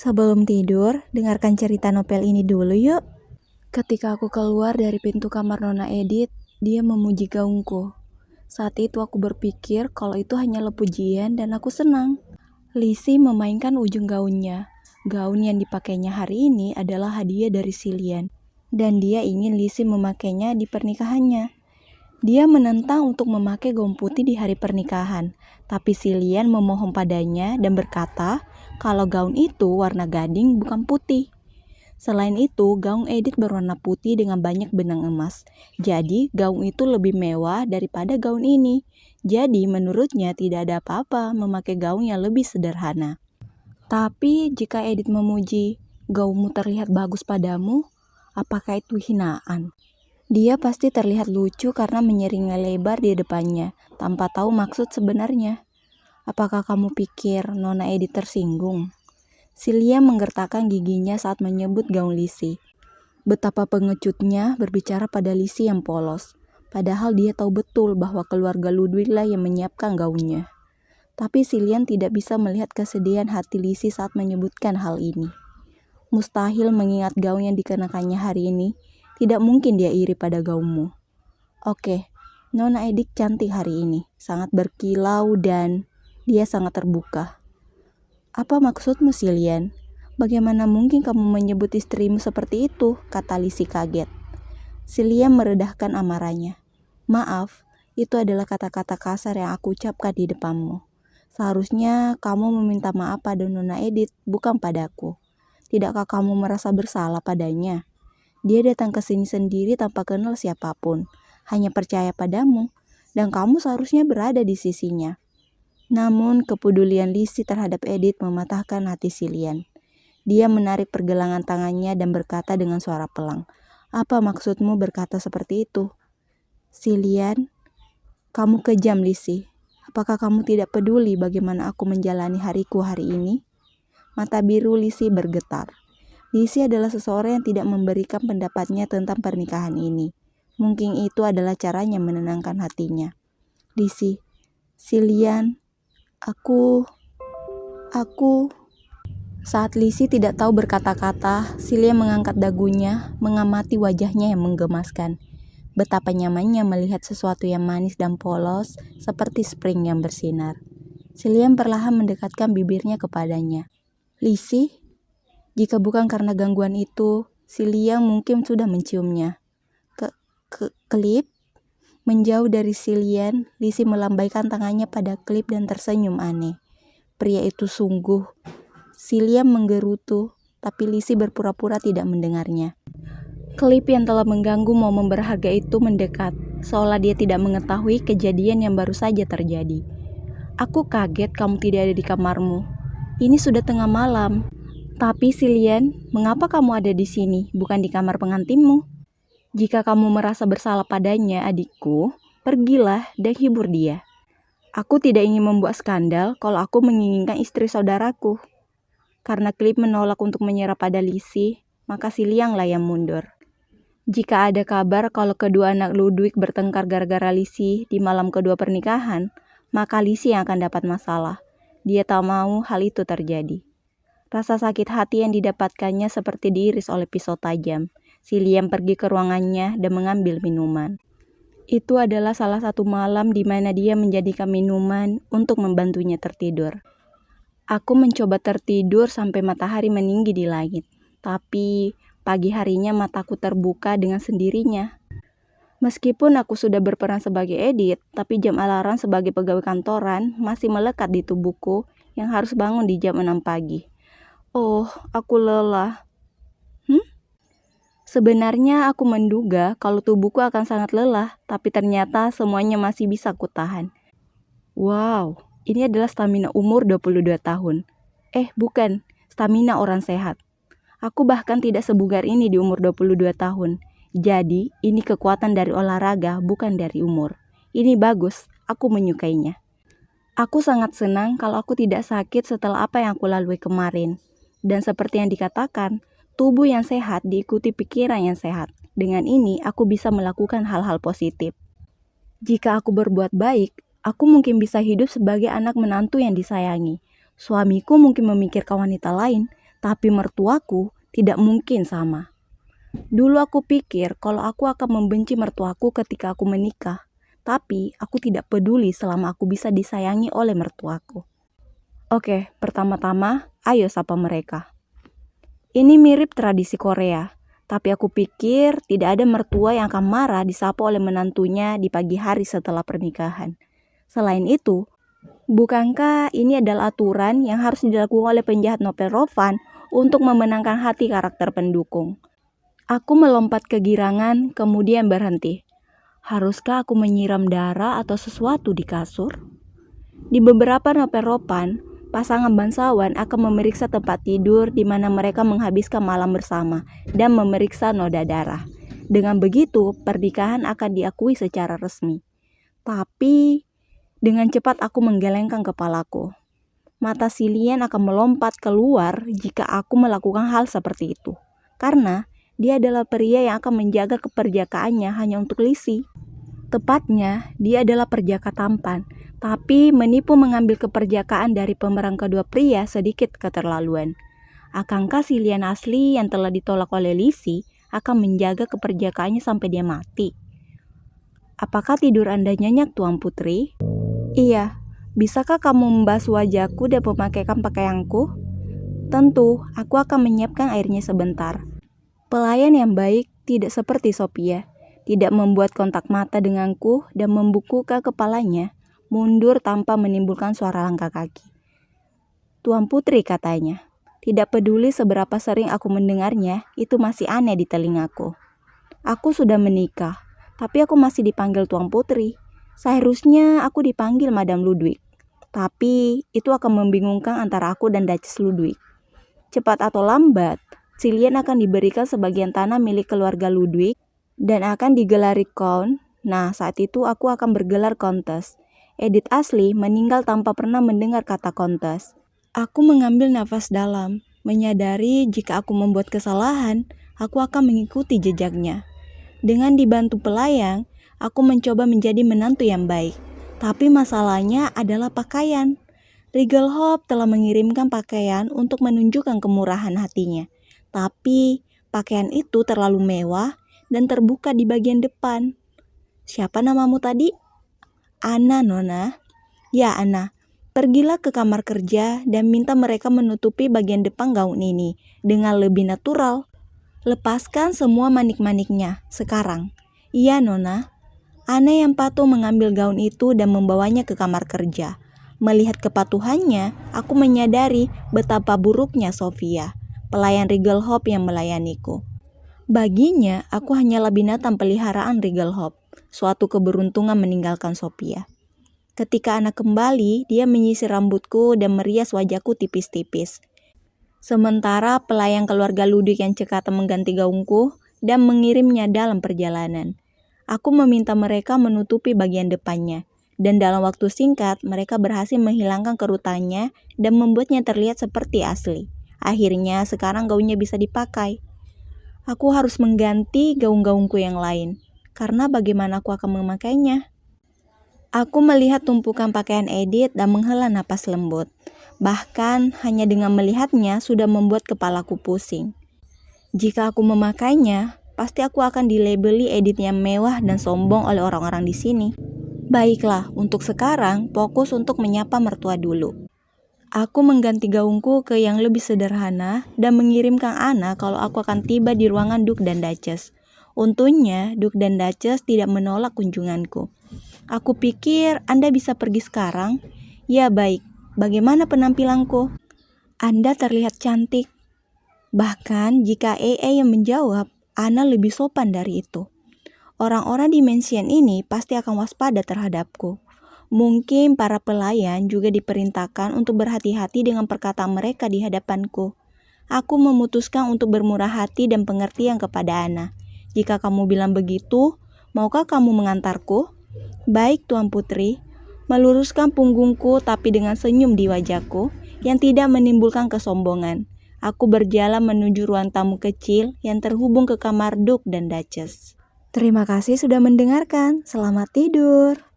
Sebelum tidur, dengarkan cerita novel ini dulu yuk. Ketika aku keluar dari pintu kamar Nona Edith, dia memuji gaunku. Saat itu aku berpikir kalau itu hanyalah pujian dan aku senang. Lizzie memainkan ujung gaunnya. Gaun yang dipakainya hari ini adalah hadiah dari Cillian. Dan dia ingin Lizzie memakainya di pernikahannya. Dia menentang untuk memakai gaun putih di hari pernikahan, tapi Cillian memohon padanya dan berkata kalau gaun itu warna gading bukan putih. Selain itu, gaun Edith berwarna putih dengan banyak benang emas. Jadi, gaun itu lebih mewah daripada gaun ini. Jadi, menurutnya tidak ada apa-apa memakai gaun yang lebih sederhana. Tapi, jika Edith memuji, gaunmu terlihat bagus padamu, apakah itu hinaan? Dia pasti terlihat lucu karena menyeringai lebar di depannya, tanpa tahu maksud sebenarnya. Apakah kamu pikir Nona Edith tersinggung? Cillian menggertakkan giginya saat menyebut gaun Lizzie. Betapa pengecutnya berbicara pada Lizzie yang polos, padahal dia tahu betul bahwa keluarga Ludwig lah yang menyiapkan gaunnya. Tapi Cillian tidak bisa melihat kesedihan hati Lizzie saat menyebutkan hal ini. Mustahil mengingat gaun yang dikenakannya hari ini. Tidak mungkin dia iri pada gaunmu. Oke, Nona Edith cantik hari ini, sangat berkilau dan dia sangat terbuka. Apa maksudmu, Cillian? Bagaimana mungkin kamu menyebut istrimu seperti itu? Kata Lizzie kaget. Cillian meredahkan amarahnya. Maaf, itu adalah kata-kata kasar yang aku ucapkan di depanmu. Seharusnya kamu meminta maaf pada Nona Edith, bukan padaku. Tidakkah kamu merasa bersalah padanya? Dia datang ke sini sendiri tanpa kenal siapapun, hanya percaya padamu, dan kamu seharusnya berada di sisinya. Namun, kepedulian Lizzie terhadap Edith mematahkan hati Cillian. Dia menarik pergelangan tangannya dan berkata dengan suara pelang, "Apa maksudmu berkata seperti itu?" "Cillian, kamu kejam, Lizzie. Apakah kamu tidak peduli bagaimana aku menjalani hariku hari ini?" Mata biru Lizzie bergetar. Lizzie adalah seseorang yang tidak memberikan pendapatnya tentang pernikahan ini. Mungkin itu adalah caranya menenangkan hatinya. Lizzie, Cillian, aku... Saat Lizzie tidak tahu berkata-kata, Cillian mengangkat dagunya, mengamati wajahnya yang menggemaskan. Betapa nyamannya melihat sesuatu yang manis dan polos, seperti spring yang bersinar. Cillian perlahan mendekatkan bibirnya kepadanya. Lizzie? Jika bukan karena gangguan itu, Cillian mungkin sudah menciumnya. Klip? Menjauh dari Cillian, Lizzie melambaikan tangannya pada klip dan tersenyum aneh. Pria itu sungguh. Cillian menggerutu, tapi Lizzie berpura-pura tidak mendengarnya. Klip yang telah mengganggu momen berharga itu mendekat, seolah dia tidak mengetahui kejadian yang baru saja terjadi. Aku kaget kamu tidak ada di kamarmu. Ini sudah tengah malam. Tapi Cillian, mengapa kamu ada di sini, bukan di kamar pengantinmu? Jika kamu merasa bersalah padanya, adikku, pergilah dan hibur dia. Aku tidak ingin membuat skandal kalau aku menginginkan istri saudaraku. Karena Klip menolak untuk menyerah pada Lizzie, maka Cillian lah yang mundur. Jika ada kabar kalau kedua anak Ludwig bertengkar gara-gara Lizzie di malam kedua pernikahan, maka Lizzie yang akan dapat masalah. Dia tak mau hal itu terjadi. Rasa sakit hati yang didapatkannya seperti diiris oleh pisau tajam. Cillian pergi ke ruangannya dan mengambil minuman. Itu adalah salah satu malam di mana dia menjadikan minuman untuk membantunya tertidur. Aku mencoba tertidur sampai matahari meninggi di langit. Tapi pagi harinya mataku terbuka dengan sendirinya. Meskipun aku sudah berperan sebagai Edith, tapi jam alarm sebagai pegawai kantoran masih melekat di tubuhku yang harus bangun di jam 6 pagi. Oh, aku lelah. Sebenarnya aku menduga kalau tubuhku akan sangat lelah, tapi ternyata semuanya masih bisa kutahan. Wow, ini adalah stamina umur 22 tahun. Bukan, stamina orang sehat. Aku bahkan tidak sebugar ini di umur 22 tahun. Jadi, ini kekuatan dari olahraga, bukan dari umur. Ini bagus, aku menyukainya. Aku sangat senang kalau aku tidak sakit setelah apa yang aku lalui kemarin. Dan seperti yang dikatakan, tubuh yang sehat diikuti pikiran yang sehat. Dengan ini, aku bisa melakukan hal-hal positif. Jika aku berbuat baik, aku mungkin bisa hidup sebagai anak menantu yang disayangi. Suamiku mungkin memikirkan wanita lain, Tapi mertuaku tidak mungkin sama. Dulu aku pikir kalau aku akan membenci mertuaku ketika aku menikah. Tapi aku tidak peduli selama aku bisa disayangi oleh mertuaku. Oke, pertama-tama ayo sapa mereka. Ini mirip tradisi Korea. Tapi aku pikir tidak ada mertua yang akan marah disapa oleh menantunya di pagi hari setelah pernikahan. Selain itu, bukankah ini adalah aturan yang harus dilakukan oleh penjahat novel Rovan untuk memenangkan hati karakter pendukung? Aku melompat kegirangan, kemudian berhenti. Haruskah aku menyiram darah atau sesuatu di kasur? Di beberapa novel Rovan, pasangan bangsawan akan memeriksa tempat tidur di mana mereka menghabiskan malam bersama dan memeriksa noda darah. Dengan begitu, pernikahan akan diakui secara resmi. Tapi, dengan cepat aku menggelengkan kepalaku. Mata si Lian akan melompat keluar jika aku melakukan hal seperti itu. Karena dia adalah pria yang akan menjaga keperjakaannya hanya untuk Lisi. Tepatnya, dia adalah perjaka tampan. Tapi menipu mengambil keperjakaan dari pemeran kedua pria sedikit keterlaluan. Akankah si Lian asli yang telah ditolak oleh Lisi akan menjaga keperjakaannya sampai dia mati? Apakah tidur Anda nyenyak, Tuan Putri? Iya, bisakah kamu membasuh wajahku dan memakaikan pakaianku? Tentu, aku akan menyiapkan airnya sebentar. Pelayan yang baik tidak seperti Sophia, tidak membuat kontak mata denganku dan membukukan kepalanya, mundur tanpa menimbulkan suara langkah kaki. Tuan Putri, katanya. Tidak peduli seberapa sering aku mendengarnya, itu masih aneh di telingaku. Aku sudah menikah, tapi aku masih dipanggil Tuan Putri. Seharusnya aku dipanggil Madam Ludwig. Tapi itu akan membingungkan antara aku dan Duchess Ludwig. Cepat atau lambat, si Lian akan diberikan sebagian tanah milik keluarga Ludwig dan akan digelari Count. Nah, saat itu aku akan bergelar Countess. Edith asli meninggal tanpa pernah mendengar kata Countess. Aku mengambil nafas dalam, menyadari jika aku membuat kesalahan, aku akan mengikuti jejaknya. Dengan dibantu pelayang, aku mencoba menjadi menantu yang baik. Tapi masalahnya adalah pakaian. Regalhof telah mengirimkan pakaian untuk menunjukkan kemurahan hatinya. Tapi pakaian itu terlalu mewah dan terbuka di bagian depan. Siapa namamu tadi? Anna, Nona. Ya, Anna. Pergilah ke kamar kerja dan minta mereka menutupi bagian depan gaun ini dengan lebih natural. Lepaskan semua manik-maniknya sekarang. Iya, Nona. Anna yang patuh mengambil gaun itu dan membawanya ke kamar kerja. Melihat kepatuhannya, aku menyadari betapa buruknya Sophia, pelayan Regalhof yang melayaniku. Baginya, aku hanyalah binatang peliharaan Regalhof, suatu keberuntungan meninggalkan Sophia. Ketika anak kembali, dia menyisir rambutku dan merias wajahku tipis-tipis. Sementara pelayan keluarga Ludwig yang cekatan mengganti gaunku dan mengirimnya dalam perjalanan. Aku meminta mereka menutupi bagian depannya, dan dalam waktu singkat mereka berhasil menghilangkan kerutannya dan membuatnya terlihat seperti asli. Akhirnya sekarang gaunnya bisa dipakai. Aku harus mengganti gaun-gaunku yang lain, karena bagaimana aku akan memakainya? Aku melihat tumpukan pakaian Edith dan menghela napas lembut. Bahkan hanya dengan melihatnya sudah membuat kepalaku pusing. Jika aku memakainya, pasti aku akan dilabeli Edith yang mewah dan sombong oleh orang-orang di sini. Baiklah, untuk sekarang fokus untuk menyapa mertua dulu. Aku mengganti gaunku ke yang lebih sederhana dan mengirimkan Anna kalau aku akan tiba di ruangan Duke dan Duchess. Untungnya, Duke dan Duchess tidak menolak kunjunganku. Aku pikir Anda bisa pergi sekarang. Ya baik, bagaimana penampilanku? Anda terlihat cantik. Bahkan jika yang menjawab, Anna lebih sopan dari itu. Orang-orang di mansion ini pasti akan waspada terhadapku. Mungkin para pelayan juga diperintahkan untuk berhati-hati dengan perkataan mereka di hadapanku. Aku memutuskan untuk bermurah hati dan pengertian kepada Anna. Jika kamu bilang begitu, maukah kamu mengantarku? Baik, Tuan Putri. Meluruskan punggungku tapi dengan senyum di wajahku yang tidak menimbulkan kesombongan. Aku berjalan menuju ruang tamu kecil yang terhubung ke kamar Duke dan Duchess. Terima kasih sudah mendengarkan. Selamat tidur.